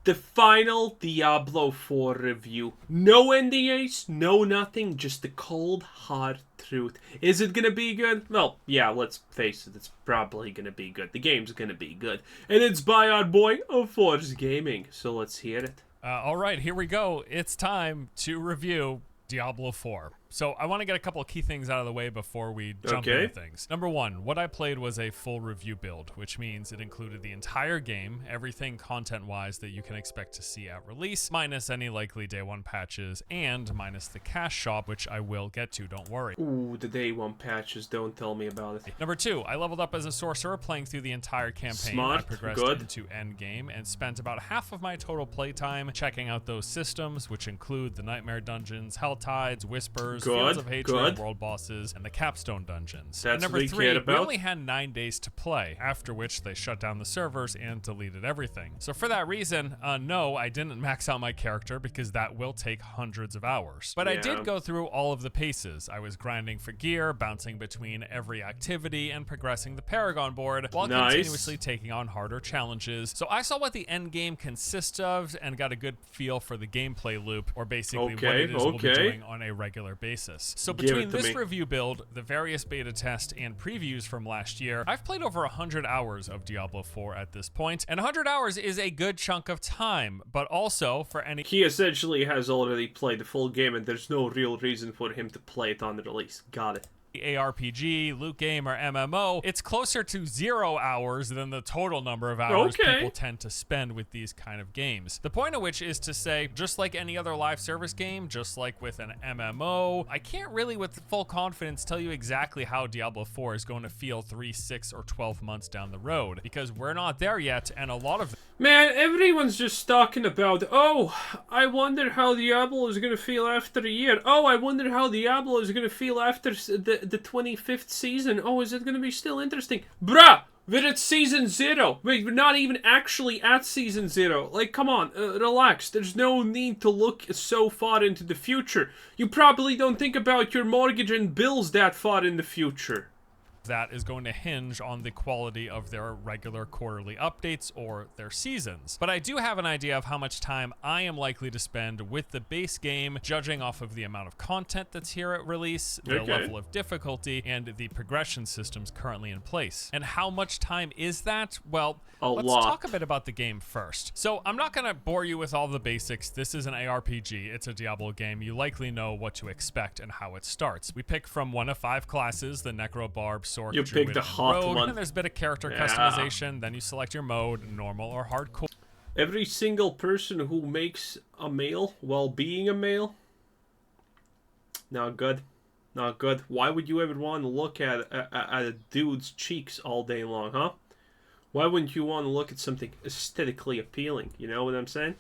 The final Diablo 4 review. No NDAs, no nothing, just the cold, hard truth. Is it gonna be good? Well, yeah, let's face it, it's probably gonna be good. The game's gonna be good. And it's by our boy, Force Gaming. So let's hear it. All right, here we go. It's time to review Diablo 4. So I want to get a couple of key things out of the way before we jump into things. Number one, what I played was a full review build, which means it included the entire game, everything content-wise that you can expect to see at release, minus any likely day one patches, and minus the cash shop, which I will get to, don't worry. Ooh, the day one patches, don't tell me about it. Number two, I leveled up as a sorcerer, playing through the entire campaign. Smart, I progressed into endgame and spent about half of my total playtime checking out those systems, which include the Nightmare Dungeons, Hell Tides, Whispers, Fields of Hatred, World Bosses, and the Capstone Dungeons. That's number what we three, cared about. we only had 9 days to play, after which they shut down the servers and deleted everything. So for that reason, no, I didn't max out my character because that will take hundreds of hours. But I did go through all of the paces. I was grinding for gear, bouncing between every activity, and progressing the Paragon board while continuously taking on harder challenges. So I saw what the end game consists of and got a good feel for the gameplay loop, or basically what it is we'll be doing on a regular basis. So between this review build, the various beta tests, and previews from last year, I've played over 100 hours of Diablo 4 at this point, and 100 hours is a good chunk of time, but also for any... He essentially has already played the full game, and there's no real reason for him to play it on the release. Got it. ARPG, loot game, or MMO, it's closer to 0 hours than the total number of hours people tend to spend with these kind of games. The point of which is to say, just like any other live service game, just like with an MMO, I can't really with full confidence tell you exactly how Diablo 4 is going to feel 3, 6, or 12 months down the road, because we're not there yet, and a lot of... Man, everyone's just talking about, oh, I wonder how Diablo is going to feel after a year. Oh, I wonder how Diablo is going to feel after the 25th season. Oh, is it going to be still interesting? Bruh, we're at season 0. Wait, we're not even actually at season 0. Like, come on, relax. There's no need to look so far into the future. You probably don't think about your mortgage and bills that far in the future. That is going to hinge on the quality of their regular quarterly updates or their seasons. But I do have an idea of how much time I am likely to spend with the base game, judging off of the amount of content that's here at release, the level of difficulty, and the progression systems currently in place. And how much time is that? Well, let's talk a bit about the game first. So I'm not going to bore you with all the basics. This is an ARPG. It's a Diablo game. You likely know what to expect and how it starts. We pick from one of 5 classes, the Necro Barb, you pick the hot one. And there's a bit of character customization. Then you select your mode, normal or hardcore. Every single person who makes a male while being a male, not good. Not good. Why would you ever want to look at a dude's cheeks all day long, huh? Why wouldn't you want to look at something aesthetically appealing? You know what I'm saying?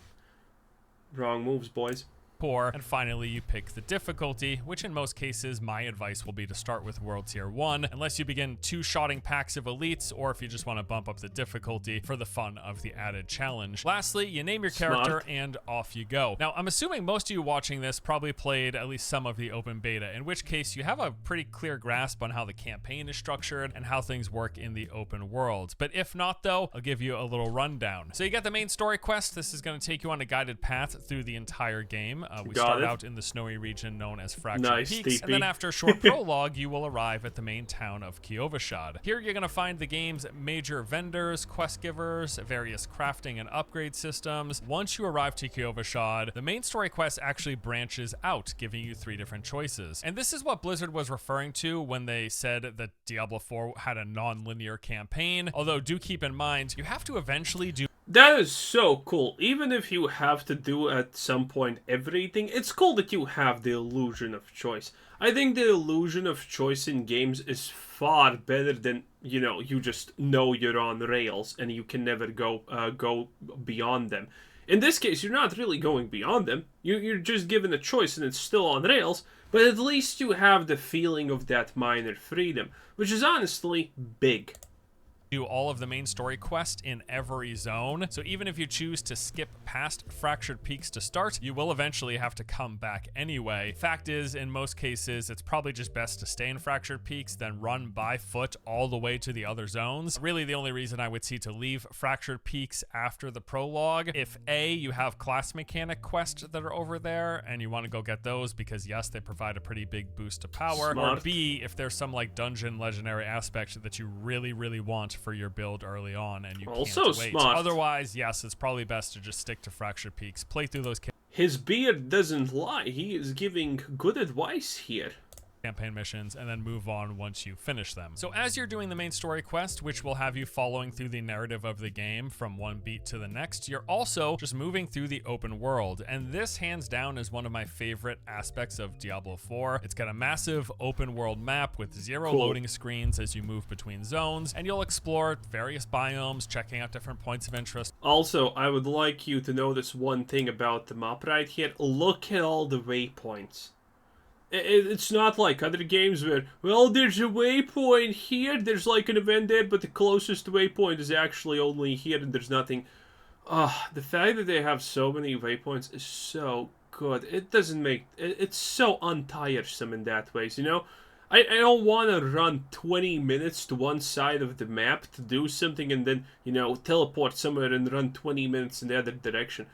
Wrong moves, boys. And finally, you pick the difficulty, which in most cases, my advice will be to start with World Tier 1, unless you begin two-shotting packs of elites, or if you just want to bump up the difficulty for the fun of the added challenge. Lastly, you name your character, and off you go. Now, I'm assuming most of you watching this probably played at least some of the open beta, in which case you have a pretty clear grasp on how the campaign is structured and how things work in the open world. But if not, though, I'll give you a little rundown. So you got the main story quest. This is going to take you on a guided path through the entire game. We start out in the snowy region known as Fractured Peaks, and then after a short prologue, you will arrive at the main town of Kyovashad. Here you're going to find the game's major vendors, quest givers, various crafting and upgrade systems. Once you arrive to Kyovashad, the main story quest actually branches out, giving you 3 different choices. And this is what Blizzard was referring to when they said that Diablo 4 had a non-linear campaign, although do keep in mind, you have to eventually do... That is so cool. Even if you have to do at some point everything, it's cool that you have the illusion of choice. I think the illusion of choice in games is far better than, you know, you just know you're on rails and you can never go beyond them. In this case, you're not really going beyond them. You're just given a choice and it's still on rails, but at least you have the feeling of that minor freedom, which is honestly big. do all of the main story quest in every zone. So even if you choose to skip past Fractured Peaks to start, you will eventually have to come back anyway. Fact is, in most cases, it's probably just best to stay in Fractured Peaks, then run by foot all the way to the other zones. Really, the only reason I would see to leave Fractured Peaks after the prologue, if A, you have class mechanic quests that are over there, and you want to go get those because yes, they provide a pretty big boost to power, Smart. or B, if there's some like dungeon legendary aspect that you really, really want for your build early on and you Also can't wait. smart. Otherwise, yes, it's probably best to just stick to Fractured Peaks, play through those His beard doesn't lie. He is giving good advice here. campaign missions and then move on once you finish them. So as you're doing the main story quest, which will have you following through the narrative of the game from one beat to the next, you're also just moving through the open world. And this hands down is one of my favorite aspects of Diablo 4. It's got a massive open world map with zero loading screens as you move between zones, and you'll explore various biomes, checking out different points of interest. Also, I would like you to notice one thing about the map right here. Look at all the waypoints. It's not like other games where, well, there's a waypoint here, there's like an event there, but the closest waypoint is actually only here and there's nothing. The fact that they have so many waypoints is so good. It doesn't make... It's so untiresome in that ways, you know? I don't want to run 20 minutes to one side of the map to do something and then, you know, teleport somewhere and run 20 minutes in the other direction.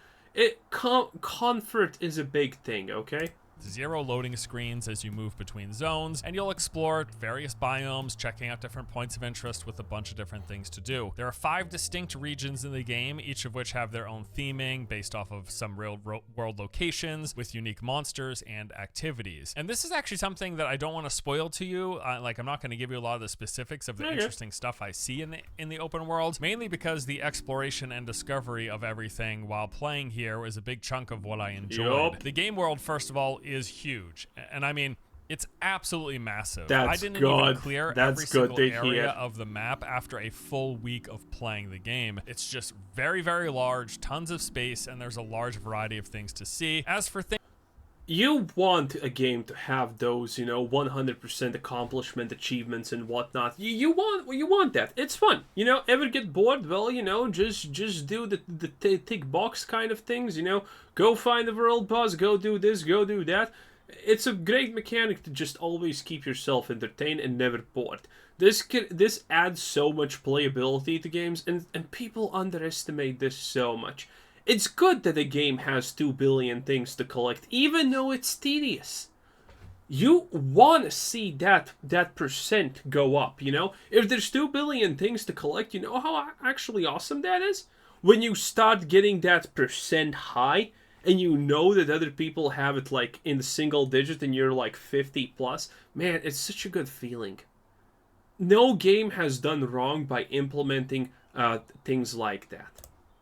Comfort is a big thing, okay? Zero loading screens as you move between zones, and you'll explore various biomes, checking out different points of interest with a bunch of different things to do. There are 5 distinct regions in the game, each of which have their own theming based off of some real world locations with unique monsters and activities. And this is actually something that I don't want to spoil to you. Like, I'm not going to give you a lot of the specifics of the interesting stuff I see in the open world, mainly because the exploration and discovery of everything while playing here is a big chunk of what I enjoyed. The game world, first of all, is huge, and I mean, it's absolutely massive. I didn't even clear every single area of the map after a full week of playing the game. It's just very, very large, tons of space, and there's a large variety of things to see. As for things you want a game to have those, you know, 100% accomplishment achievements and whatnot. You want that. It's fun. You know, ever get bored? Well, you know, just do the tick box kind of things, you know. Go find the world boss, go do this, go do that. It's a great mechanic to just always keep yourself entertained and never bored. This adds so much playability to games, and people underestimate this so much. It's good that a game has 2 billion things to collect, even though it's tedious. You want to see that percent go up, you know? If there's 2 billion things to collect, you know how actually awesome that is? When you start getting that percent high, and you know that other people have it like in the single digit and you're like 50 plus, man, it's such a good feeling. No game has done wrong by implementing things like that.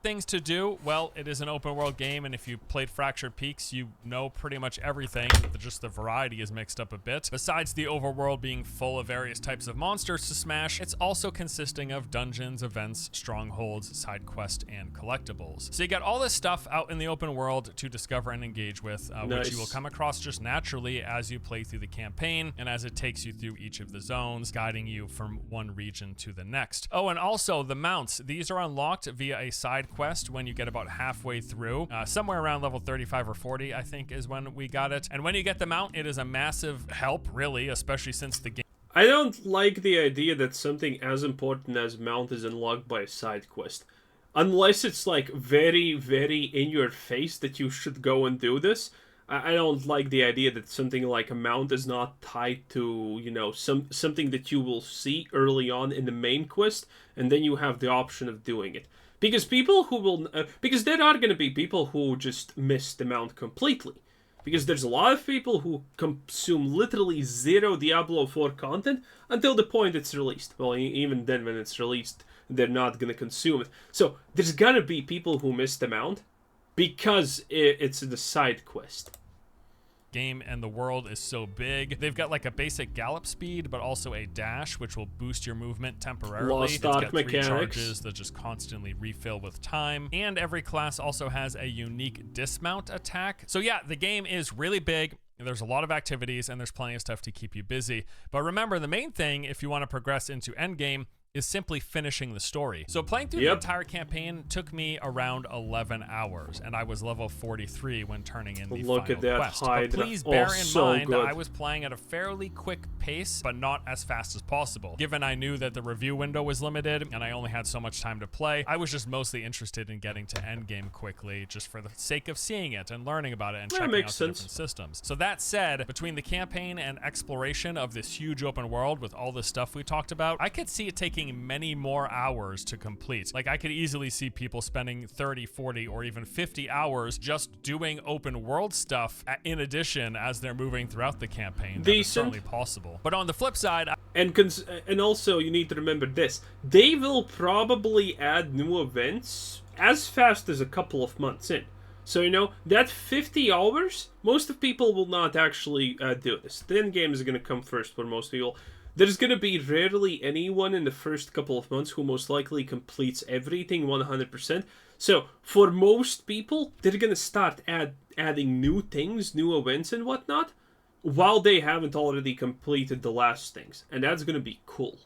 things to do, well, it is an open world game, and if you played Fractured Peaks, you know pretty much everything. Just the variety is mixed up a bit. Besides the overworld being full of various types of monsters to smash, it's also consisting of dungeons, events, strongholds, side quests, and collectibles. So you got all this stuff out in the open world to discover and engage with, which you will come across just naturally as you play through the campaign and as it takes you through each of the zones, guiding you from one region to the next. Oh, and also the mounts. These are unlocked via a side quest when you get about halfway through. Somewhere around level 35 or 40, I think, is when we got it. And when you get the mount, it is a massive help, really, especially since the game... I don't like the idea that something as important as mount is unlocked by a side quest. Unless it's like very, very in your face that you should go and do this. I don't like the idea that something like a mount is not tied to, you know, something that you will see early on in the main quest, and then you have the option of doing it. Because people who will... because there are going to be people who just miss the mount completely. Because there's a lot of people who consume literally zero Diablo 4 content until the point it's released. Well, even then when it's released, they're not going to consume it. So there's going to be people who miss the mount because it's the side quest. Game and the world is so big. They've got like a basic gallop speed, but also a dash, which will boost your movement temporarily. Lost Ark it's got 3 mechanics. charges that just constantly refill with time. And every class also has a unique dismount attack. So yeah, the game is really big. There's a lot of activities and there's plenty of stuff to keep you busy. But remember, the main thing, if you want to progress into endgame, is simply finishing the story. So playing through the entire campaign took me around 11 hours, and I was level 43 when turning in the final quest. But please bear in mind, I was playing at a fairly quick pace, but not as fast as possible. Given I knew that the review window was limited, and I only had so much time to play, I was just mostly interested in getting to endgame quickly, just for the sake of seeing it and learning about it and checking out the different systems. So that said, between the campaign and exploration of this huge open world with all the stuff we talked about, I could see it taking many more hours to complete. Like, I could easily see people spending 30, 40, or even 50 hours just doing open world stuff in addition as they're moving throughout the campaign. That is certainly possible. But on the flip side, and also you need to remember this: they will probably add new events as fast as a couple of months in. So, you know, that 50 hours, most of people will not actually do this. The end game is going to come first for most people. There's going to be rarely anyone in the first couple of months who most likely completes everything 100%. So, for most people, they're going to start adding new things, new events and whatnot, while they haven't already completed the last things. And that's going to be cool.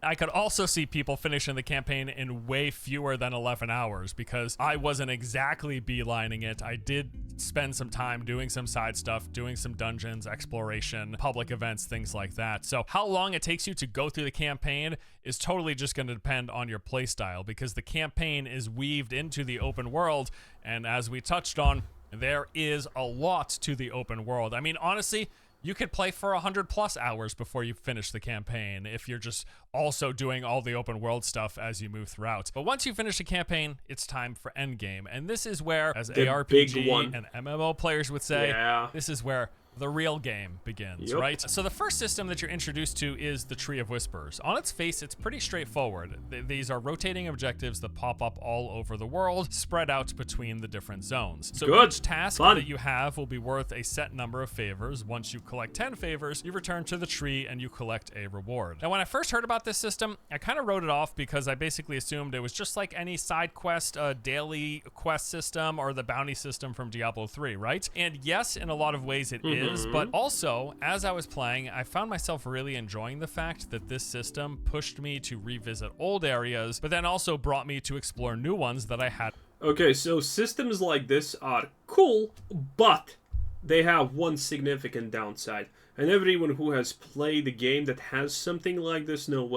I could also see people finishing the campaign in way fewer than 11 hours because I wasn't exactly beelining it. I did spend some time doing some side stuff, doing some dungeons, exploration, public events, things like that. So how long it takes you to go through the campaign is totally just going to depend on your playstyle because the campaign is weaved into the open world. And as we touched on, there is a lot to the open world. I mean, honestly, you could play for 100+ hours before you finish the campaign if you're just also doing all the open world stuff as you move throughout. But once you finish the campaign, it's time for endgame. And this is where, as the ARPG and MMO players would say, this is where the real game begins, right? So the first system that you're introduced to is the Tree of Whispers. On its face, it's pretty straightforward. These are rotating objectives that pop up all over the world, spread out between the different zones. So each task that you have will be worth a set number of favors. Once you collect 10 favors, you return to the tree and you collect a reward. Now, when I first heard about this system, I kind of wrote it off because I basically assumed it was just like any side quest, daily quest system, or the bounty system from Diablo 3, right? And yes, in a lot of ways it is. But also, as I was playing, I found myself really enjoying the fact that this system pushed me to revisit old areas, but then also brought me to explore new ones that I had. Okay, so systems like this are cool, but they have one significant downside. And everyone who has played a game that has something like this knows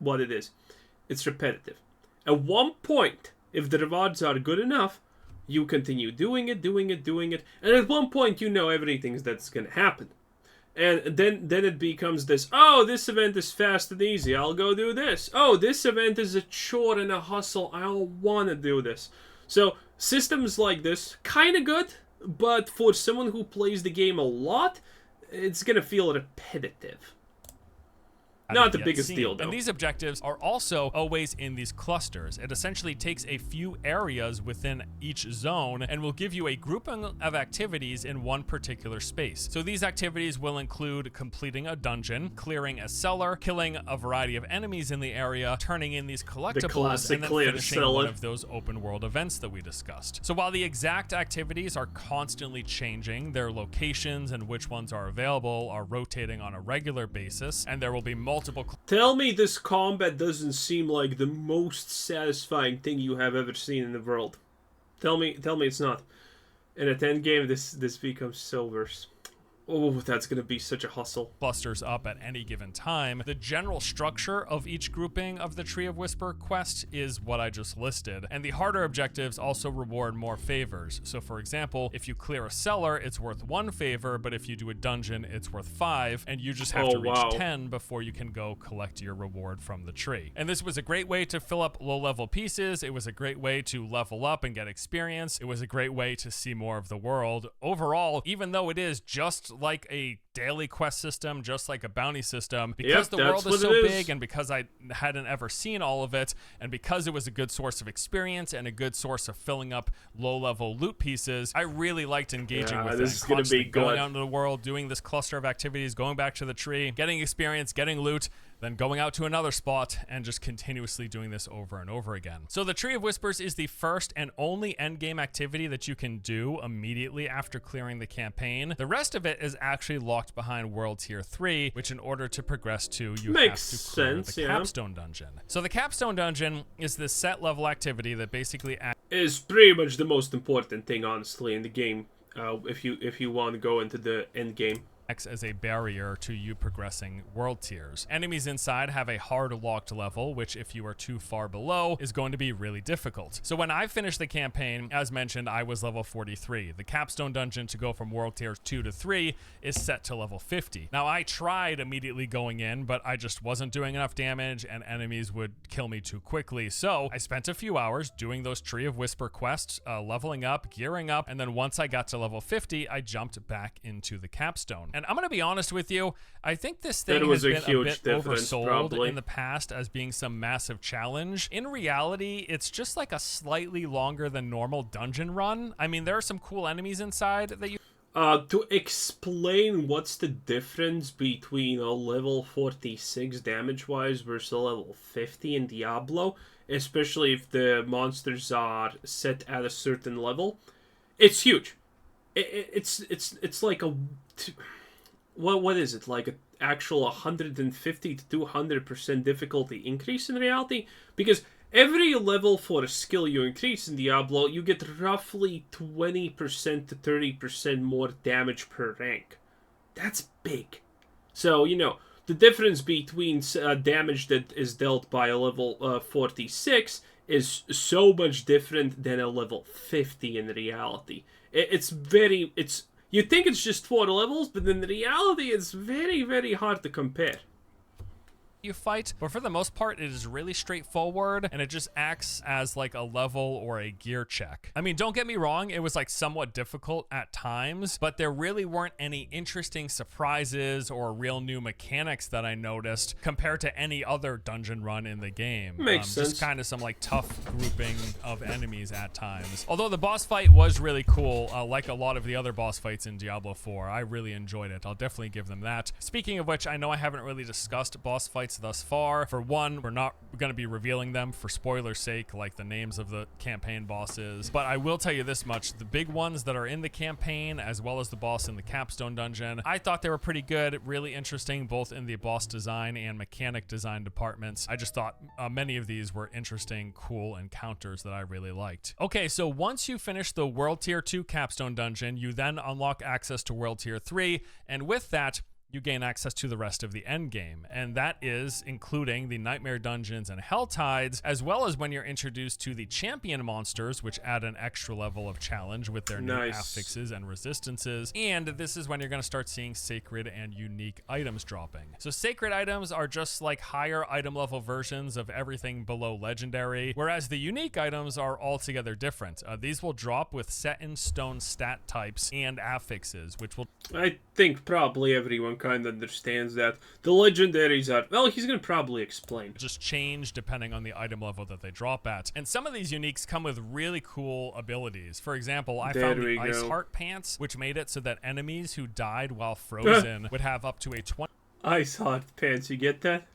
what it is. It's repetitive. At one point, if the rewards are good enough, you continue doing it, and at one point you know everything that's gonna happen. And then it becomes this, oh, this event is fast and easy, I'll go do this. Oh, this event is a chore and a hustle, I don't wanna do this. So, systems like this, kinda good, but for someone who plays the game a lot, it's gonna feel repetitive. Not the biggest deal, though. And these objectives are also always in these clusters. It essentially takes a few areas within each zone and will give you a grouping of activities in one particular space. So these activities will include completing a dungeon, clearing a cellar, killing a variety of enemies in the area, turning in these collectibles, and then finishing one of those open world events that we discussed. So while the exact activities are constantly changing, their locations and which ones are available are rotating on a regular basis, and there will be multiple. Tell me this combat doesn't seem like the most satisfying thing you have ever seen in the world. Tell me it's not. And at endgame, this becomes so worse. Oh, that's going to be such a hustle. Clusters up at any given time. The general structure of each grouping of the Tree of Whisper quest is what I just listed, and the harder objectives also reward more favors. So for example, if you clear a cellar, it's worth 1 favor, but if you do a dungeon, it's worth 5, and you just have to reach 10 before you can go collect your reward from the tree. And this was a great way to fill up low-level pieces. It was a great way to level up and get experience. It was a great way to see more of the world. Overall, even though it is just like a daily quest system, just like a bounty system, because the world is so big and because I hadn't ever seen all of it, and because it was a good source of experience and a good source of filling up low-level loot pieces, I really liked engaging with it. Constantly going out into the world, doing this cluster of activities, going back to the tree, getting experience, getting loot. then going out to another spot, and just continuously doing this over and over again. So the Tree of Whispers is the first and only endgame activity that you can do immediately after clearing the campaign. The rest of it is actually locked behind World Tier 3, which in order to progress to, you have to clear the Capstone dungeon. So the Capstone dungeon is this set level activity that basically is pretty much the most important thing, honestly, in the game. If you want to go into the end game. Acts as a barrier to you progressing world tiers. Enemies inside have a hard locked level, which if you are too far below is going to be really difficult. So when I finished the campaign, as mentioned, I was level 43. The Capstone dungeon to go from world tiers 2 to 3 is set to level 50. Now I tried immediately going in, but I just wasn't doing enough damage and enemies would kill me too quickly. So I spent a few hours doing those Tree of Whisper quests, leveling up, gearing up, and then once I got to level 50, I jumped back into the Capstone. And I'm going to be honest with you, I think this thing has been a bit oversold in the past as being some massive challenge. In reality, it's just like a slightly longer than normal dungeon run. I mean, there are some cool enemies inside that you... To explain what's the difference between a level 46 damage-wise versus a level 50 in Diablo, especially if the monsters are set at a certain level, it's huge. It's like a... What is it, like an actual 150 to 200% difficulty increase in reality? Because every level for a skill you increase in Diablo, you get roughly 20% to 30% more damage per rank. That's big. So, you know, the difference between damage that is dealt by a level 46 is so much different than a level 50 in reality. You think it's just 4 levels, but in reality, it's very, very hard to compare. You fight, but for the most part it is really straightforward and it just acts as like a level or a gear check. I mean, don't get me wrong, it was like somewhat difficult at times, but there really weren't any interesting surprises or real new mechanics that I noticed compared to any other dungeon run in the game. Makes sense. Just kind of some like tough grouping of enemies at times. Although the boss fight was really cool, like a lot of the other boss fights in Diablo 4. I really enjoyed it. I'll definitely give them that. Speaking of which, I know I haven't really discussed boss fights thus far. For one, we're not going to be revealing them for spoiler's sake, like the names of the campaign bosses, but I will tell you this much: the big ones that are in the campaign, as well as the boss in the Capstone dungeon, I thought they were pretty good, really interesting, both in the boss design and mechanic design departments. I just thought many of these were interesting, cool encounters that I really liked. Okay, so once you finish the World Tier 2 Capstone dungeon, you then unlock access to World Tier 3, and with that, you gain access to the rest of the end game, and that is including the Nightmare Dungeons and Hell Tides, as well as when you're introduced to the champion monsters, which add an extra level of challenge with their new affixes and resistances, and this is when you're going to start seeing sacred and unique items dropping. So sacred items are just like higher item level versions of everything below legendary, whereas the unique items are altogether different. These will drop with set in stone stat types and affixes, which will... I think probably everyone kind of understands that. The legendaries are... Well, he's going to probably explain. Just change depending on the item level that they drop at. And some of these uniques come with really cool abilities. For example, I found the Ice Heart Pants, which made it so that enemies who died while frozen would have up to a 20... Ice Heart Pants, you get that?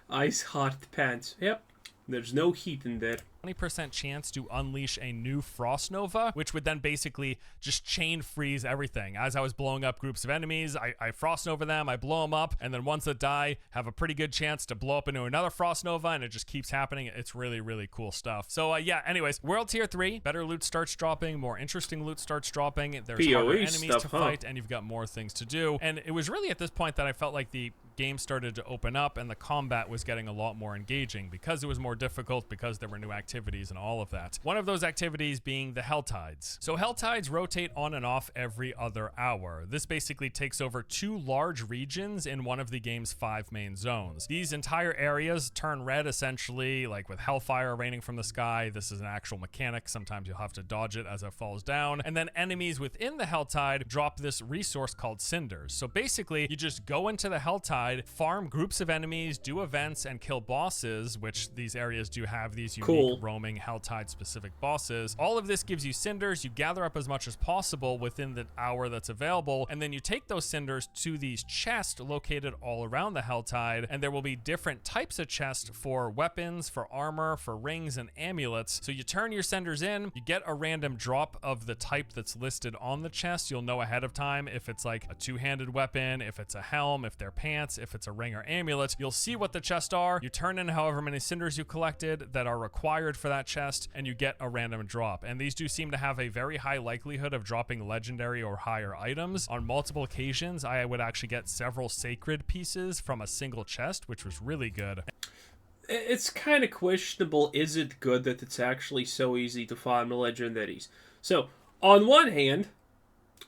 Ice Heart Pants. Yep. There's no heat in there. 20% chance to unleash a new Frost Nova, which would then basically just chain freeze everything. As I was blowing up groups of enemies, I Frost Nova them, I blow them up, and then ones that die have a pretty good chance to blow up into another Frost Nova, and it just keeps happening. It's really, really cool stuff. So yeah, anyways, World Tier 3, better loot starts dropping, more interesting loot starts dropping, there's harder enemies to fight, and you've got more things to do. And it was really at this point that I felt like the game started to open up and the combat was getting a lot more engaging because it was more difficult, because there were new activities and all of that. One of those activities being the Hell Tides. So Hell Tides rotate on and off every other hour. This basically takes over 2 large regions in one of the game's 5 main zones. These entire areas turn red essentially, like with hellfire raining from the sky. This is an actual mechanic. Sometimes you'll have to dodge it as it falls down. And then enemies within the Hell Tide drop this resource called cinders. So basically, you just go into the Hell Tide tide, farm groups of enemies, do events, and kill bosses, which these areas do have these unique Cool. roaming Helltide specific bosses. All of this gives you cinders. You gather up as much as possible within the hour that's available, and then you take those cinders to these chests located all around the Helltide, and there will be different types of chests for weapons, for armor, for rings, and amulets. So you turn your cinders in, you get a random drop of the type that's listed on the chest. You'll know ahead of time if it's like a two-handed weapon, if it's a helm, if they're pants, if it's a ring or amulet. You'll see what the chests are. You turn in however many cinders you collected that are required for that chest, and you get a random drop. And these do seem to have a very high likelihood of dropping legendary or higher items. On multiple occasions, I would actually get several sacred pieces from a single chest, which was really good. It's kind of questionable. Is it good that it's actually so easy to farm legendaries? So, on one hand,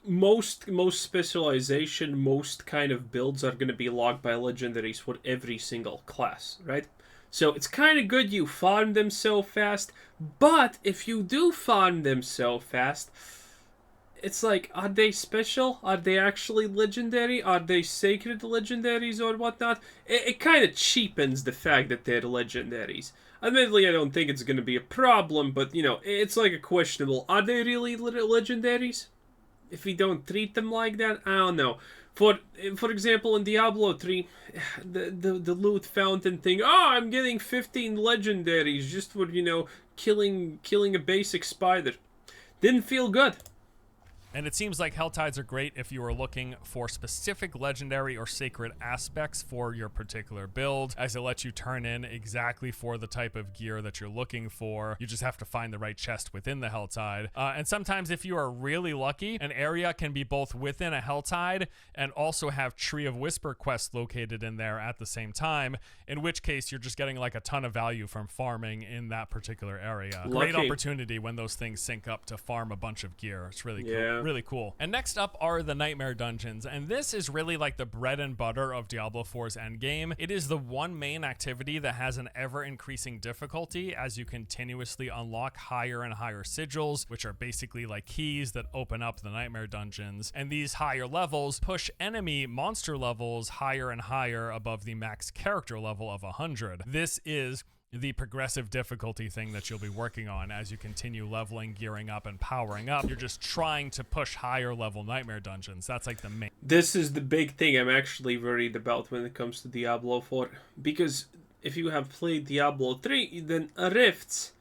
most specialization, most kind of builds are going to be locked by legendaries for every single class, right? So it's kind of good you farm them so fast, but if you do farm them so fast, it's like, are they special? Are they actually legendary? Are they sacred legendaries or whatnot? It kind of cheapens the fact that they're legendaries. Admittedly, I don't think it's going to be a problem, but, you know, it's like a questionable. Are they really legendaries? If we don't treat them like that, I don't know. For example, in Diablo 3, the loot fountain thing. Oh, I'm getting 15 legendaries just for, you know, killing a basic spider. Didn't feel good. And it seems like Helltides are great if you are looking for specific legendary or sacred aspects for your particular build, as it lets you turn in exactly for the type of gear that you're looking for. You just have to find the right chest within the Helltide. And sometimes if you are really lucky, an area can be both within a Helltide and also have Tree of Whisper quests located in there at the same time, in which case you're just getting like a ton of value from farming in that particular area. Lucky. Great opportunity when those things sync up to farm a bunch of gear. It's really cool. Really cool. And next up are the Nightmare Dungeons, and this is really like the bread and butter of Diablo 4's endgame. It is the one main activity that has an ever-increasing difficulty as you continuously unlock higher and higher sigils, which are basically like keys that open up the Nightmare Dungeons, and these higher levels push enemy monster levels higher and higher above the max character level of 100. This is the progressive difficulty thing that you'll be working on as you continue leveling, gearing up, and powering up. You're just trying to push higher level Nightmare Dungeons. That's like the main. This is the big thing I'm actually worried about when it comes to Diablo 4. Because if you have played Diablo 3, then rifts.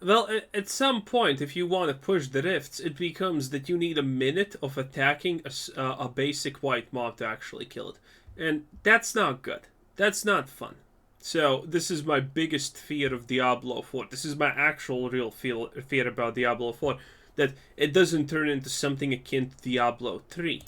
Well, at some point, if you want to push the rifts, it becomes that you need a minute of attacking a basic white mob to actually kill it. And that's not good. That's not fun. So, this is my biggest fear of Diablo 4. This is my actual real fear about Diablo 4. That it doesn't turn into something akin to Diablo 3.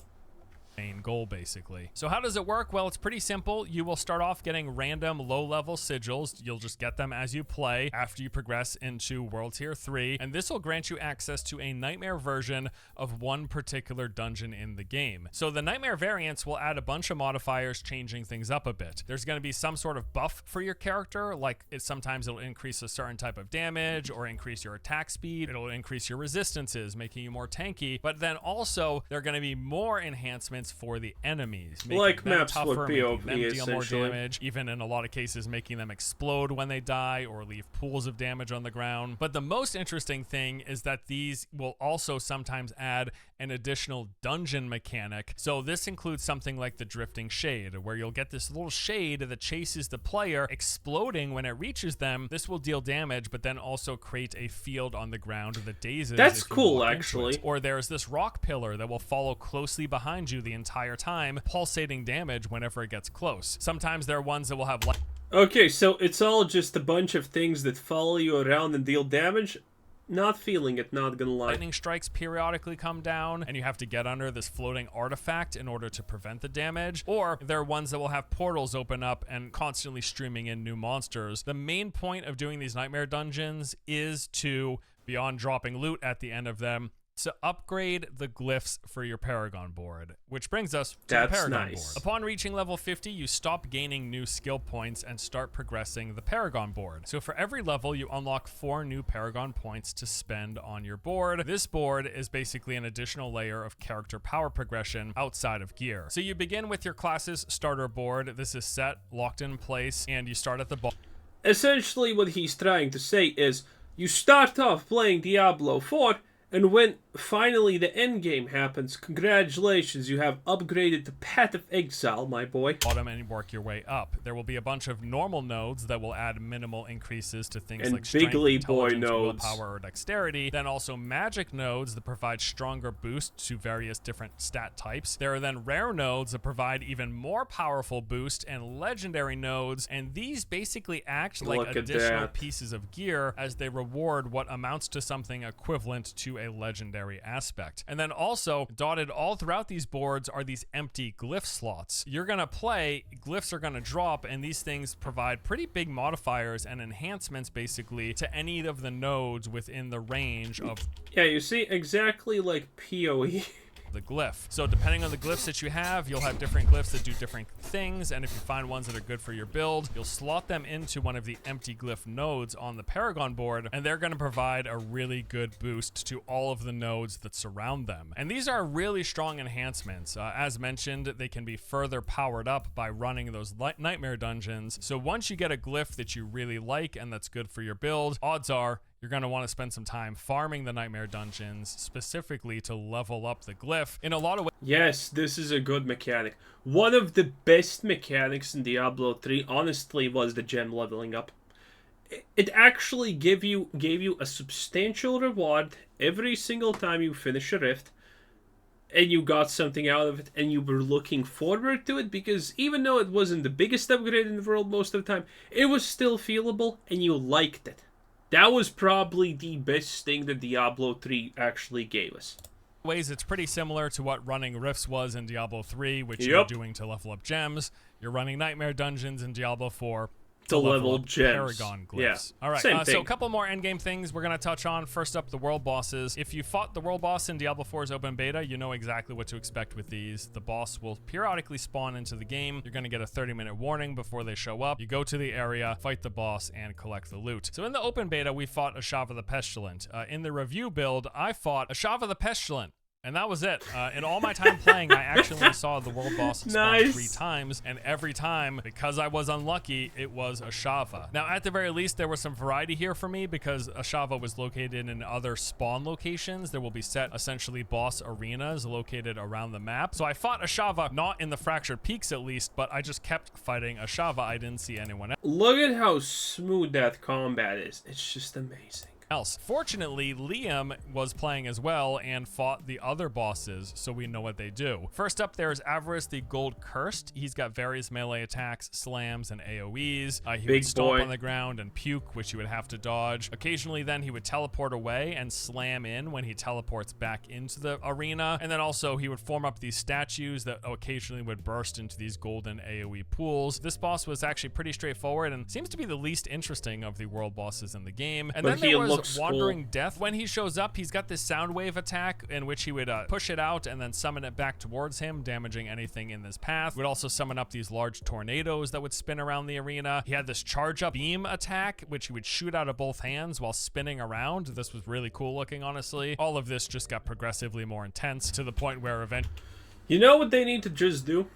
Main goal, basically. So how does it work? Well, it's pretty simple. You will start off getting random low-level sigils. You'll just get them as you play after you progress into World Tier 3, and this will grant you access to a Nightmare version of one particular dungeon in the game. So the Nightmare variants will add a bunch of modifiers, changing things up a bit. There's going to be some sort of buff for your character, like sometimes it'll increase a certain type of damage or increase your attack speed. It'll increase your resistances, making you more tanky, but then also there are going to be more enhancements for the enemies, making like them maps tougher, for making PvP, them deal more essentially. damage, even in a lot of cases making them explode when they die or leave pools of damage on the ground. But the most interesting thing is that these will also sometimes add an additional dungeon mechanic. So this includes something like the Drifting Shade, where you'll get this little shade that chases the player, exploding when it reaches them. This will deal damage, but then also create a field on the ground that dazes. That's if you cool, walk into actually. it. Or there's this rock pillar that will follow closely behind you the entire time, pulsating damage whenever it gets close. Sometimes there are ones that will have Okay, so it's all just a bunch of things that follow you around and deal damage? Not feeling it, not gonna lie. lightning strikes periodically come down, and you have to get under this floating artifact in order to prevent the damage. Or there are ones that will have portals open up and constantly streaming in new monsters. The main point of doing these Nightmare Dungeons is to, beyond dropping loot at the end of them, to upgrade the glyphs for your Paragon board, which brings us to the That's Paragon nice. board. Upon reaching level 50, you stop gaining new skill points and start progressing the Paragon board. So for every level, you unlock 4 new Paragon points to spend on your board. This board is basically an additional layer of character power progression outside of gear. So you begin with your class's starter board. This is set, locked in place, and you start at the bottom. Essentially, what he's trying to say is, you start off playing Diablo 4, and when finally the end game happens, congratulations, you have upgraded to Path of Exile, my boy. Bottom and work your way up. There will be a bunch of normal nodes that will add minimal increases to things And like strength, bigly boy intelligence, nodes. willpower, or dexterity. Then also magic nodes that provide stronger boosts to various different stat types. There are then rare nodes that provide even more powerful boost, and legendary nodes, and these basically act like Look at additional that. pieces of gear as they reward what amounts to something equivalent to a legendary aspect. And then also dotted all throughout these boards are these empty glyph slots. You're gonna play, glyphs are gonna drop, and these things provide pretty big modifiers and enhancements basically to any of the nodes within the range of Yeah, you see, exactly like PoE. the glyph. So depending on the glyphs that you have, you'll have different glyphs that do different things, and if you find ones that are good for your build, you'll slot them into one of the empty glyph nodes on the Paragon board, and they're going to provide a really good boost to all of the nodes that surround them. And these are really strong enhancements. As mentioned, they can be further powered up by running those nightmare dungeons. So once you get a glyph that you really like and that's good for your build, odds are you're going to want to spend some time farming the nightmare dungeons specifically to level up the glyph in a lot of ways. Yes, this is a good mechanic. One of the best mechanics in Diablo 3, honestly, was the gem leveling up. It actually gave you a substantial reward every single time you finish a rift, and you got something out of it, and you were looking forward to it, because even though it wasn't the biggest upgrade in the world most of the time, it was still feelable, and you liked it. That was probably the best thing that Diablo 3 actually gave us. Ways it's pretty similar to what running rifts was in Diablo 3, which Yep. you're doing to level up gems. You're running nightmare dungeons in Diablo 4 To level up gems. Paragon glyphs. Yeah, All right, same so thing. a couple more endgame things we're going to touch on. First up, the world bosses. If you fought the world boss in Diablo 4's open beta, you know exactly what to expect with these. The boss will periodically spawn into the game. You're going to get a 30-minute warning before they show up. You go to the area, fight the boss, and collect the loot. So in the open beta, we fought Ashava the Pestilent. In the review build, I fought Ashava the Pestilent. And that was it. In all my time playing, I actually saw the world boss spawn Nice. 3 times, and every time, because I was unlucky, it was Ashava. Now, at the very least, there was some variety here for me, because Ashava was located in other spawn locations. There will be set, essentially, boss arenas located around the map. So I fought Ashava, not in the Fractured Peaks at least, but I just kept fighting Ashava. I didn't see anyone Look at how smooth that combat is. It's just amazing. else. Fortunately, Liam was playing as well and fought the other bosses, so we know what they do. First up, there's Avarice the Gold Cursed. He's got various melee attacks, slams, and AoEs. He Big would stomp boy. on the ground and puke, which you would have to dodge. Occasionally, then, he would teleport away and slam in when he teleports back into the arena. And then also, he would form up these statues that occasionally would burst into these golden AoE pools. This boss was actually pretty straightforward and seems to be the least interesting of the world bosses in the game. And But then he there was looks Wandering cool. Death. When he shows up, he's got this sound wave attack in which he would push it out and then summon it back towards him, damaging anything in this path. Would also summon up these large tornadoes that would spin around the arena. He had this charge up beam attack, which he would shoot out of both hands while spinning around. This was really cool looking, honestly. All of this just got progressively more intense to the point where eventually You know what they need to just do?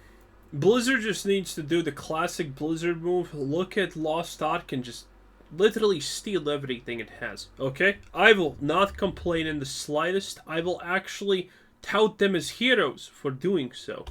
Blizzard just needs to do the classic Blizzard move. Look at Lost Ark and just literally steal everything it has, okay? I will not complain in the slightest. I will actually tout them as heroes for doing so.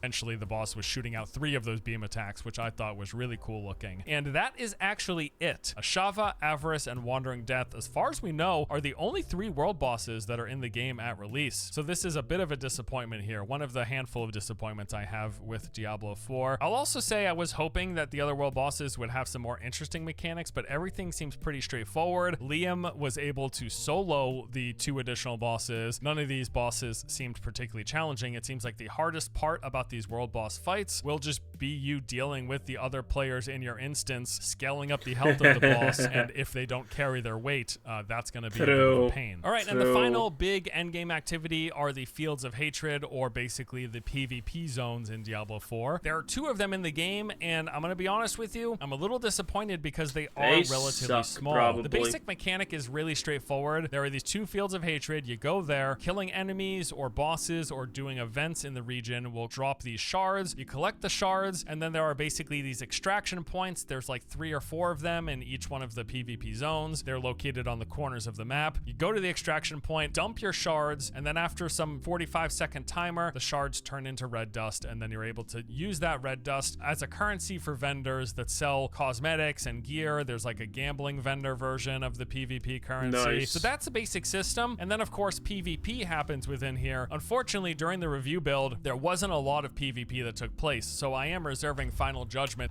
the boss was shooting out 3 of those beam attacks, which I thought was really cool looking. And that is actually it. Ashava, Avarice, and Wandering Death, as far as we know, are the only 3 world bosses that are in the game at release. So this is a bit of a disappointment here. One of the handful of disappointments I have with Diablo 4. I'll also say I was hoping that the other world bosses would have some more interesting mechanics, but everything seems pretty straightforward. Liam was able to solo the 2 additional bosses. None of these bosses seemed particularly challenging. It seems like the hardest part about these world boss fights will just be you dealing with the other players in your instance, scaling up the health of the boss, and if they don't carry their weight, that's going to be a bit of a pain. All right, and the final big endgame activity are the Fields of Hatred, or basically the PvP zones in Diablo 4. There are 2 of them in the game, and I'm going to be honest with you, I'm a little disappointed because they are relatively small. Probably. The basic mechanic is really straightforward. There are these 2 Fields of Hatred. You go there, killing enemies or bosses or doing events in the region will drop these shards. You collect the shards, and then there are basically these extraction points. There's like 3 or 4 of them in each one of the PvP zones. They're located on the corners of the map. You go to the extraction point, dump your shards, and then after some 45-second timer, the shards turn into red dust, and then you're able to use that red dust as a currency for vendors that sell cosmetics and gear. There's like a gambling vendor version of the PvP currency. Nice. So that's the basic system. And then of course PvP happens within here. Unfortunately, during the review build, there wasn't a lot of PvP that took place, so I am reserving final judgment.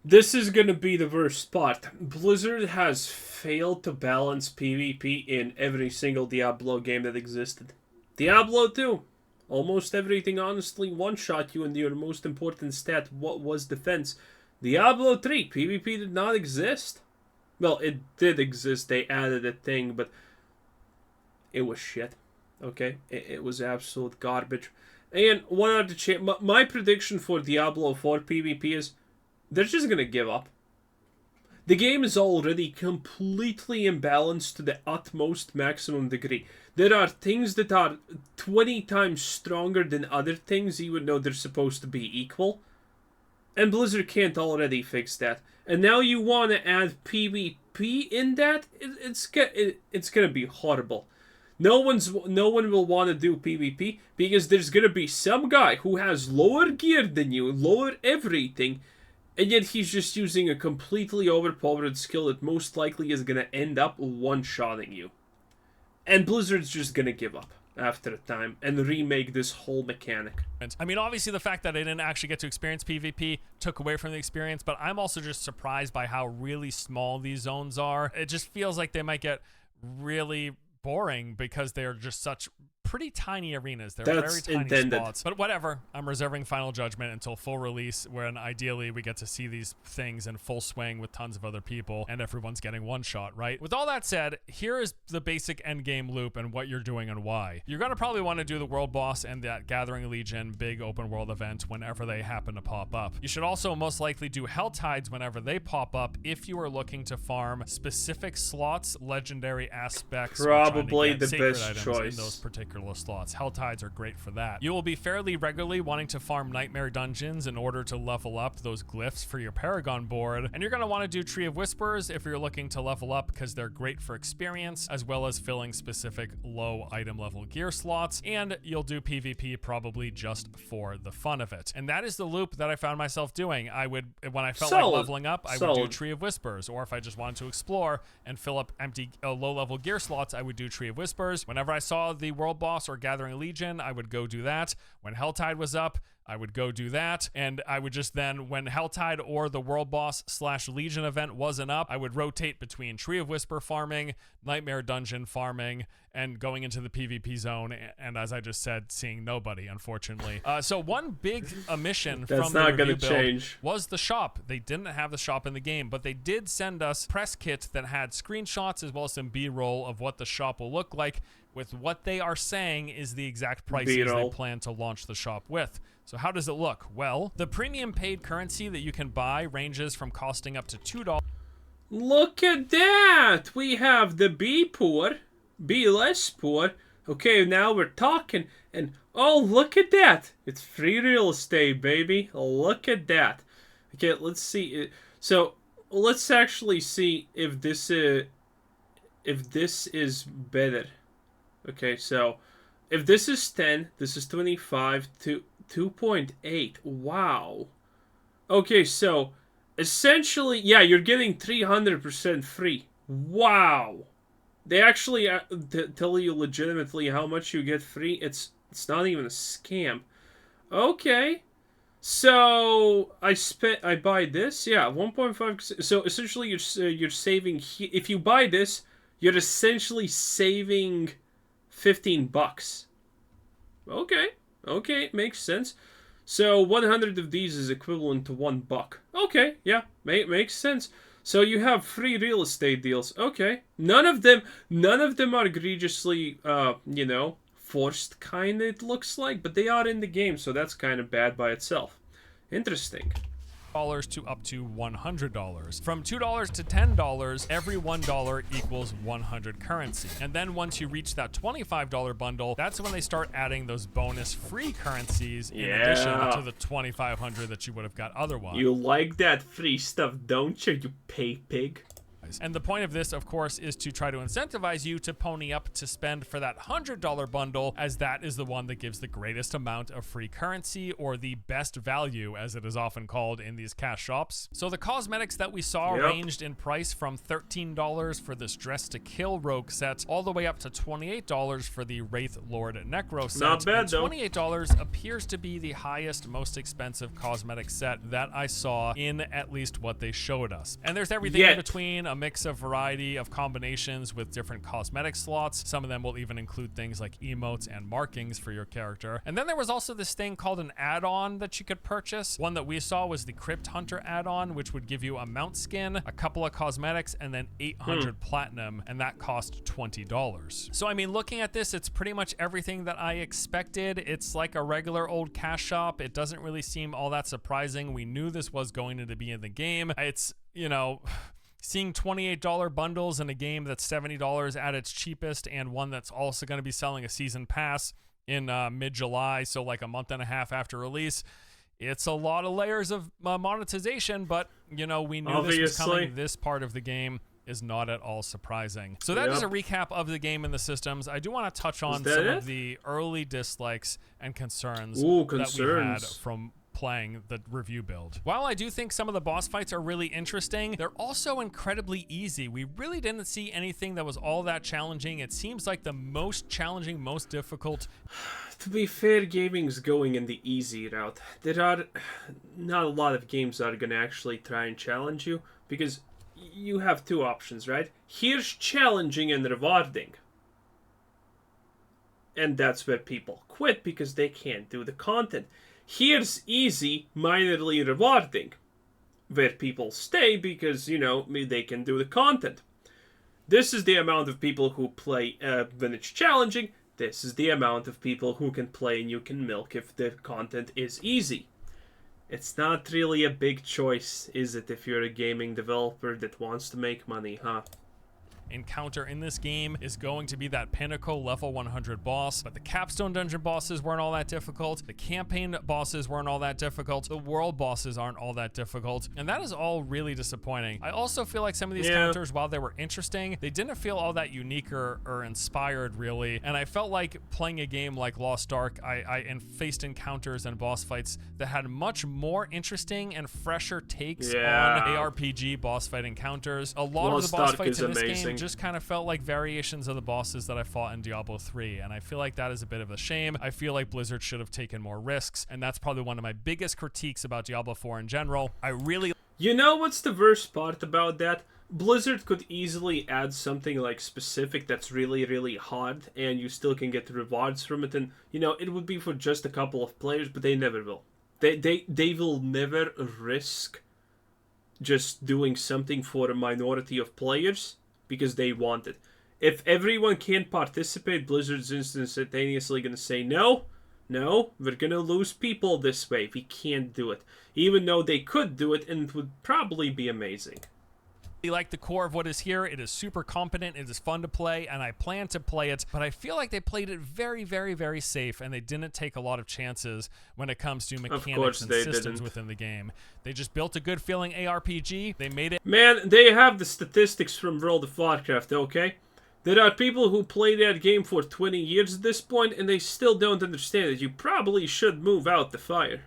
This is gonna be the worst part. Blizzard has failed to balance PvP in every single Diablo game that existed. Diablo 2. Almost everything honestly one-shot you, and your most important stat was defense. Diablo 3. PvP did not exist. Well, it did exist. They added a thing, but it was shit. Okay? It was absolute garbage. And one other my prediction for Diablo 4 PvP is they're just gonna give up. The game is already completely imbalanced to the utmost maximum degree. There are things that are 20 times stronger than other things, even though they're supposed to be equal. And Blizzard can't already fix that. And now you want to add PvP in that? It's gonna be horrible. No one will want to do PvP because there's gonna be some guy who has lower gear than you, lower everything, and yet he's just using a completely overpowered skill that most likely is gonna end up one-shotting you. And Blizzard's just gonna give up after a time and remake this whole mechanic. I mean, obviously the fact that I didn't actually get to experience PvP took away from the experience, but I'm also just surprised by how really small these zones are. It just feels like they might get really boring because they're just such pretty tiny arenas. They're very tiny spots. But whatever, I'm reserving final judgment until full release, when ideally we get to see these things in full swing with tons of other people and everyone's getting one shot, right? With all that said, here is the basic endgame loop and what you're doing and why. You're going to probably want to do the world boss and that Gathering Legion big open world event whenever they happen to pop up. You should also most likely do Hell Tides whenever they pop up if you are looking to farm specific slots, legendary aspects, probably the best choice in those particular slots. Hell Tides are great for that. You will be fairly regularly wanting to farm nightmare dungeons in order to level up those glyphs for your Paragon board, and you're going to want to do Tree of Whispers if you're looking to level up because they're great for experience as well as filling specific low item level gear slots, and you'll do PvP probably just for the fun of it. And that is the loop that I found myself doing. I would, when I felt like leveling up, I would do Tree of Whispers, or if I just wanted to explore and fill up empty low level gear slots, I would do Tree of Whispers. Whenever I saw the world boss or Gathering Legion, I would go do that. When Helltide was up, I would go do that, and I would just then, when Helltide or the World Boss / Legion event wasn't up, I would rotate between Tree of Whisper farming, Nightmare Dungeon farming, and going into the PvP zone, and as I just said, seeing nobody, unfortunately. So one big omission from the review build was the shop. They didn't have the shop in the game, but they did send us press kits that had screenshots as well as some B-roll of what the shop will look like, with what they are saying is the exact prices they plan to launch the shop with. So how does it look? Well, the premium paid currency that you can buy ranges from costing up to $2. Look at that! We have the be poor, be less poor. Okay, now we're talking, and oh, look at that! It's free real estate, baby. Look at that. Okay, let's see. So let's actually see if this is better. Okay, so if this is 10, this is 25 to 2.8. Wow. Okay, so essentially, yeah, you're getting 300% free. Wow. They actually tell you legitimately how much you get free. It's not even a scam. Okay. So I buy this. Yeah, 1.5. So essentially, you're saving. If you buy this, you're essentially saving $15. Okay, makes sense. So 100 of these is equivalent to $1. Okay, yeah, makes sense. So you have free real estate deals. Okay, none of them are egregiously, forced. Kind of it looks like, but they are in the game, so that's kind of bad by itself. Interesting. To up to $100. From $2 to $10, every $1 equals 100 currency. And then once you reach that $25 bundle, that's when they start adding those bonus free currencies in addition to the 2,500 that you would have got otherwise. You like that free stuff, don't you pay pig? And the point of this, of course, is to try to incentivize you to pony up to spend for that $100 bundle, as that is the one that gives the greatest amount of free currency, or the best value, as it is often called in these cash shops. So the cosmetics that we saw ranged in price from $13 for this Dress to Kill Rogue set, all the way up to $28 for the Wraith Lord Necro set. Not bad, though. $28 appears to be the highest, most expensive cosmetic set that I saw in at least what they showed us. And there's everything in between, a mix of variety of combinations with different cosmetic slots. Some of them will even include things like emotes and markings for your character. And then there was also this thing called an add-on that you could purchase. One that we saw was the Crypt Hunter add-on, which would give you a mount skin, a couple of cosmetics, and then 800 platinum, and that cost $20. So I mean, looking at this, it's pretty much everything that I expected. It's like a regular old cash shop. It doesn't really seem all that surprising. We knew this was going to be in the game. It's, seeing $28 bundles in a game that's $70 at its cheapest, and one that's also going to be selling a season pass in mid-July, so like a month and a half after release. It's a lot of layers of monetization, but, we knew this was coming. This part of the game is not at all surprising. So that is a recap of the game and the systems. I do want to touch on some of the early dislikes and concerns that we had from playing the review build. While I do think some of the boss fights are really interesting, they're also incredibly easy. We really didn't see anything that was all that challenging. It seems like the most challenging, most difficult. To be fair, gaming's going in the easy route. There are not a lot of games that are going to actually try and challenge you, because you have two options, right? Here's challenging and rewarding. And that's where people quit because they can't do the content. Here's easy, minorly rewarding, where people stay because, they can do the content. This is the amount of people who play when it's challenging. This is the amount of people who can play and you can milk if the content is easy. It's not really a big choice, is it, if you're a gaming developer that wants to make money, huh? Encounter in this game is going to be that pinnacle level 100 boss, but the Capstone dungeon bosses weren't all that difficult. The campaign bosses weren't all that difficult. The world bosses aren't all that difficult, and that is all really disappointing. I also feel like some of these counters, while they were interesting, they didn't feel all that unique or inspired, really, and I felt like playing a game like Lost Ark, I faced encounters and boss fights that had much more interesting and fresher takes on ARPG boss fight encounters. A lot of the boss fights in this game just kind of felt like variations of the bosses that I fought in Diablo 3, and I feel like that is a bit of a shame. I feel like Blizzard should have taken more risks, and that's probably one of my biggest critiques about Diablo 4 in general. You know what's the worst part about that? Blizzard could easily add something like specific that's really, really hard, and you still can get the rewards from it, and, it would be for just a couple of players, but they never will. They will never risk just doing something for a minority of players because they want it. If everyone can't participate, Blizzard's instantaneously going to say, no, we're going to lose people this way. We can't do it. Even though they could do it, and it would probably be amazing. Like the core of what is here. It is super competent, it is fun to play, and I plan to play it, but I feel like they played it very, very, very safe, and they didn't take a lot of chances when it comes to mechanics and systems within the game. They just built a good feeling ARPG. They made it. Man, they have the statistics from World of Warcraft, okay? There are people who play that game for 20 years at this point, and they still don't understand that you probably should move out the fire.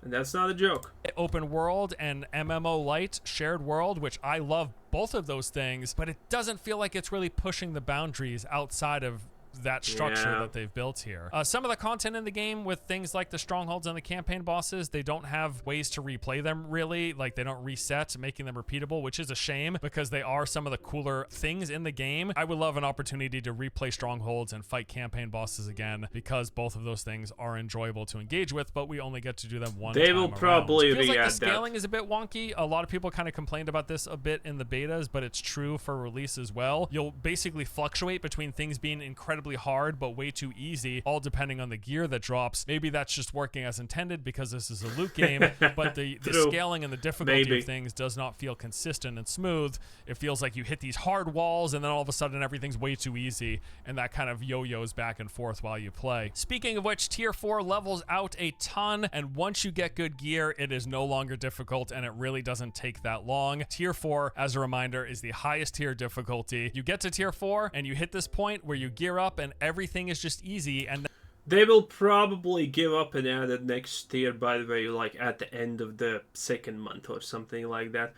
And that's not a joke. Open world and MMO light, shared world, which I love both of those things, but it doesn't feel like it's really pushing the boundaries outside of that structure that they've built here. Some of the content in the game with things like the strongholds and the campaign bosses, they don't have ways to replay them really. Like they don't reset, making them repeatable, which is a shame because they are some of the cooler things in the game. I would love an opportunity to replay strongholds and fight campaign bosses again because both of those things are enjoyable to engage with, but we only get to do them one time. They will probably feels like the re-add scaling is a bit wonky. A lot of people kind of complained about this a bit in the betas, but it's true for release as well. You'll basically fluctuate between things being incredibly hard but way too easy, all depending on the gear that drops. Maybe that's just working as intended because this is a loot game, but the scaling and the difficulty of things does not feel consistent and smooth. It feels like you hit these hard walls and then all of a sudden everything's way too easy, and that kind of yo-yos back and forth while you play. Speaking of which, tier 4 levels out a ton, and once you get good gear, it is no longer difficult, and it really doesn't take that long. Tier 4, as a reminder, is the highest tier difficulty. You get to tier 4 and you hit this point where you gear up and everything is just easy, and they will probably give up and add it next tier, by the way, like at the end of the second month or something like that.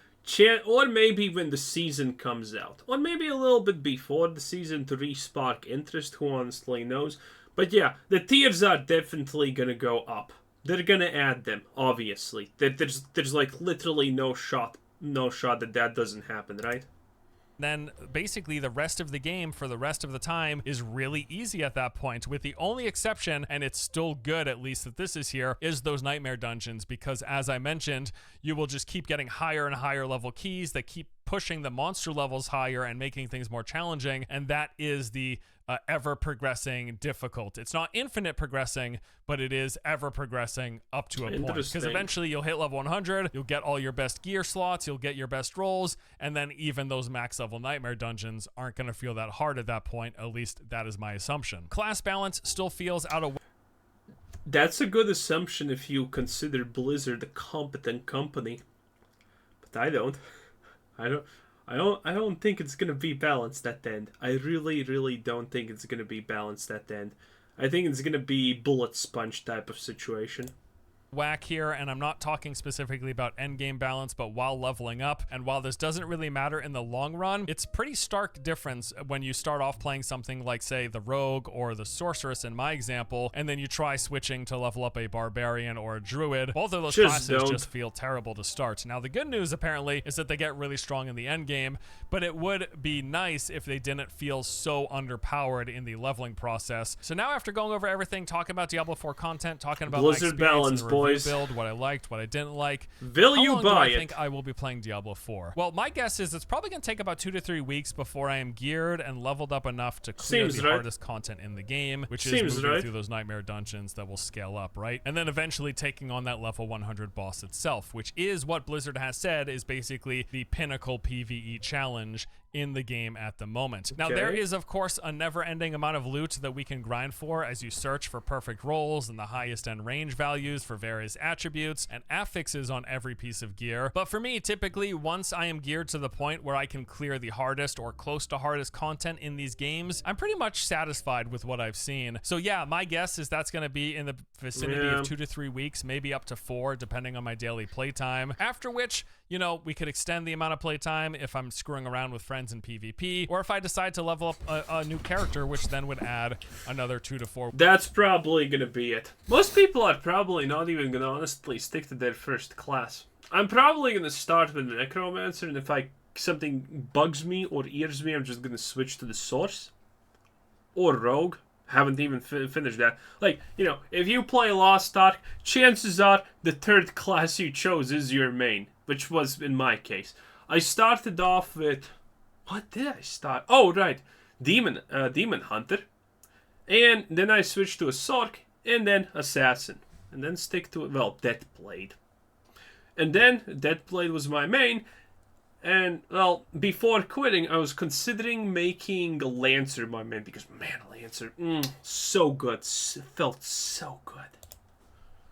Or maybe when the season comes out. Or maybe a little bit before the season to re-spark interest, who honestly knows. But yeah, the tiers are definitely gonna go up. They're gonna add them, obviously. There's like literally no shot that doesn't happen, right? Then basically the rest of the game for the rest of the time is really easy at that point, with the only exception, and it's still good at least that this is here, is those nightmare dungeons, because as I mentioned, you will just keep getting higher and higher level keys that keep pushing the monster levels higher and making things more challenging, and that is the ever progressing difficult. It's not infinite progressing, but it is ever progressing up to a point, because eventually you'll hit level 100, you'll get all your best gear slots, you'll get your best rolls, and then even those max level nightmare dungeons aren't going to feel that hard at that point. At least that is my assumption. Class balance still feels out of... That's a good assumption if you consider Blizzard a competent company, but I don't think it's gonna be balanced at the end. I really don't think it's gonna be balanced at the end. I think it's gonna be bullet sponge type of situation. Whack here, and I'm not talking specifically about endgame balance, but while leveling up. And while this doesn't really matter in the long run, it's pretty stark difference when you start off playing something like, say, the rogue or the sorceress in my example, and then you try switching to level up a barbarian or a druid. Both of those classes just feel terrible to start. Now the good news apparently is that they get really strong in the end game, but it would be nice if they didn't feel so underpowered in the leveling process. So now, after going over everything, talking about Diablo 4 content, talking about Blizzard balance, boys. Build, what I liked, what I didn't like. Will you buy it? I think I will be playing Diablo 4. Well, my guess is it's probably going to take about 2 to 3 weeks before I am geared and leveled up enough to clear the hardest content in the game, which is moving through those nightmare dungeons that will scale up, right? And then eventually taking on that level 100 boss itself, which is what Blizzard has said is basically the pinnacle PvE challenge in the game at the moment. Now, there is, of course, a never-ending amount of loot that we can grind for as you search for perfect rolls and the highest end range values for various attributes and affixes on every piece of gear. But for me, typically, once I am geared to the point where I can clear the hardest or close to hardest content in these games, I'm pretty much satisfied with what I've seen. So yeah, my guess is that's going to be in the vicinity of 2 to 3 weeks, maybe up to 4, depending on my daily playtime. After which, you know, we could extend the amount of playtime if I'm screwing around with friends in PvP, or if I decide to level up a new character, which then would add another 2 to 4. That's probably gonna be it. Most people are probably not even gonna honestly stick to their first class. I'm probably gonna start with the Necromancer, and if something bugs me or ears me, I'm just gonna switch to the Source or Rogue. Haven't even finished that. Like, you know, if you play Lost Ark, chances are the third class you chose is your main, which was in my case. I started off with... What did I start? Oh, right. Demon Hunter. And then I switched to a Sork, and then Assassin. And then stick to, well, Deathblade. And then Deathblade was my main. And, well, before quitting, I was considering making Lancer my main. Because, man, Lancer, so good. Felt so good.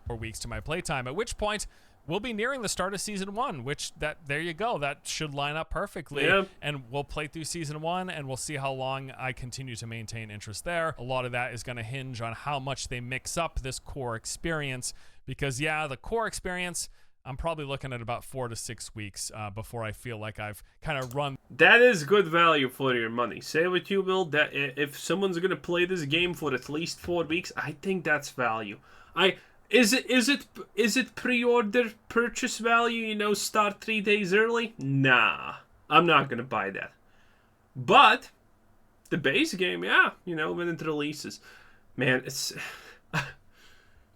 4 weeks to my playtime, at which point... we'll be nearing the start of Season 1, which, there you go. That should line up perfectly. Yep. And we'll play through Season 1, and we'll see how long I continue to maintain interest there. A lot of that is going to hinge on how much they mix up this core experience. Because, yeah, the core experience, I'm probably looking at about 4 to 6 weeks before I feel like I've kind of run. That is good value for your money. Say what you will, that if someone's gonna play this game for at least 4 weeks, I think that's value. Is it pre-order purchase value? You know, start 3 days early? Nah, I'm not gonna buy that. But the base game, yeah, you know, when it releases, man, it's.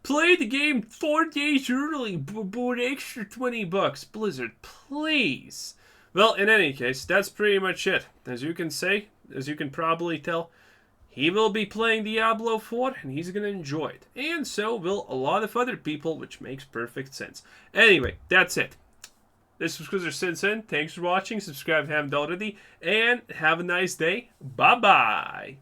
Play the game 4 days early, for an extra $20. Blizzard, please. Well, in any case, that's pretty much it. As you can probably tell, he will be playing Diablo 4, and he's going to enjoy it. And so will a lot of other people, which makes perfect sense. Anyway, that's it. This was Cruiser Sin. Thanks for watching. Subscribe if you haven't already. And have a nice day. Bye-bye.